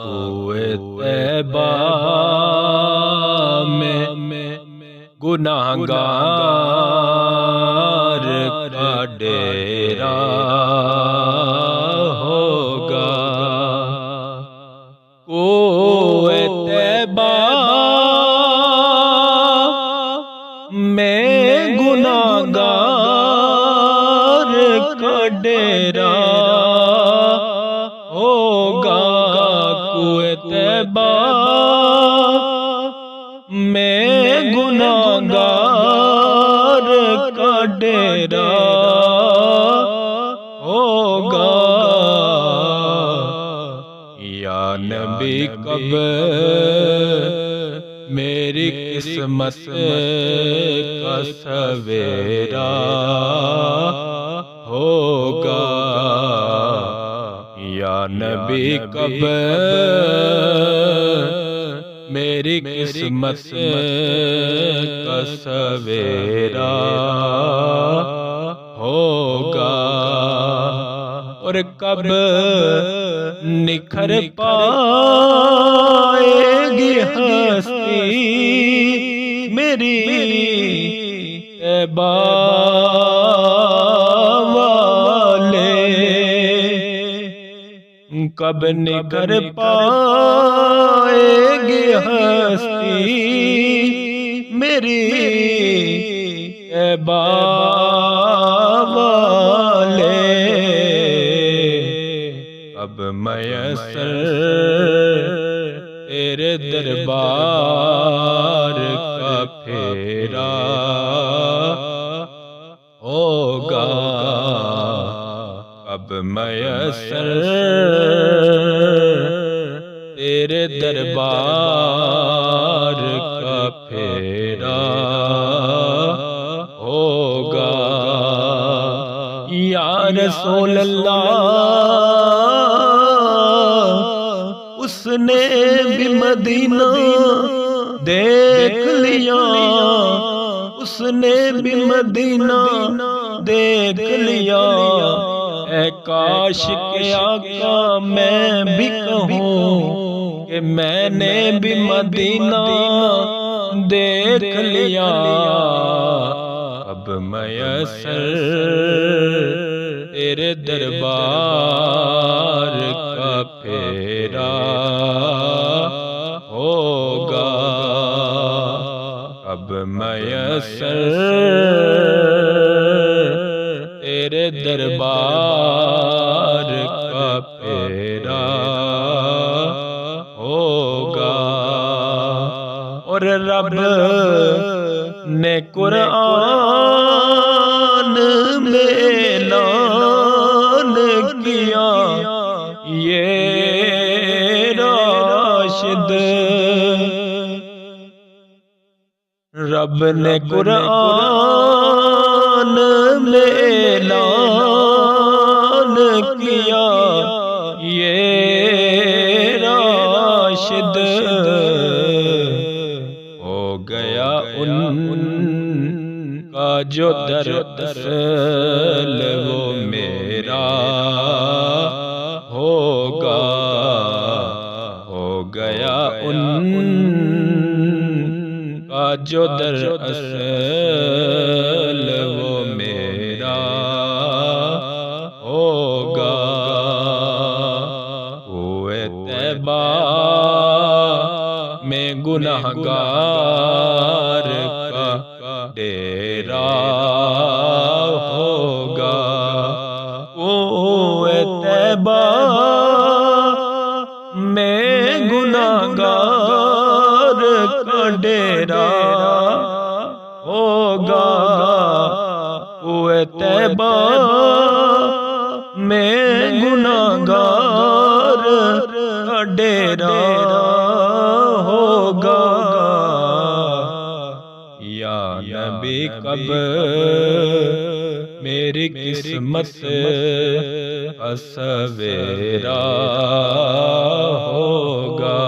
کوئے طیبہ میں گناہگار کا ڈیرا ہوگا۔ کوئے طیبہ میں گناہگار کا ڈیرا ہوگا۔ کوئے طیبہ میں گناہگار کا ڈیرا ہوگا۔ یا نبی کب میری قسمت کا سویرا ہوگا۔ یا نبی کب میری قسمت کا سویرا ہوگا۔ اور کب نکھر پائے گی ہستی میری طیبہ والے، کب نکھر پائے گی ہستی میری طیبہ والے، اب میسر تیرے دربار کا پھیرا ہوگا۔ اب میسر تیرے دربار کا پھیرا ہوگا۔ یا رسول اللہ اس نے بھی مدینہ دیکھ لیا، اس نے بھی مدینہ دیکھ لیا۔ اے کاش کہ آقا میں بھی کہوں کہ میں نے بھی مدینہ دیکھ لیا۔ اب میسر تیرے دربار کا پھیرا ہوگا۔ اب میسر تیرے دربار کا پھیرا ہوگا۔ اور رب نے قرآن میں اعلان کیا، یہ راشد، رب نے قرآن میں اعلان کیا، یہ راشد ہو گیا ان کا جو درد اصل وہ میرا ہوگا۔ ہو گیا ان کا جو درد اصل وہ میرا ہوگا۔ کوئے طیبہ میں گناہگار کا ڈیرا ہوگا۔ کوئے طیبہ میں گناہگار کا ڈیرا ہوگا۔ کوئے طیبہ میں گناہگار کا ڈیرا ہوگا۔ یا نبی کب میری قسمت کا سویرا ہوگا۔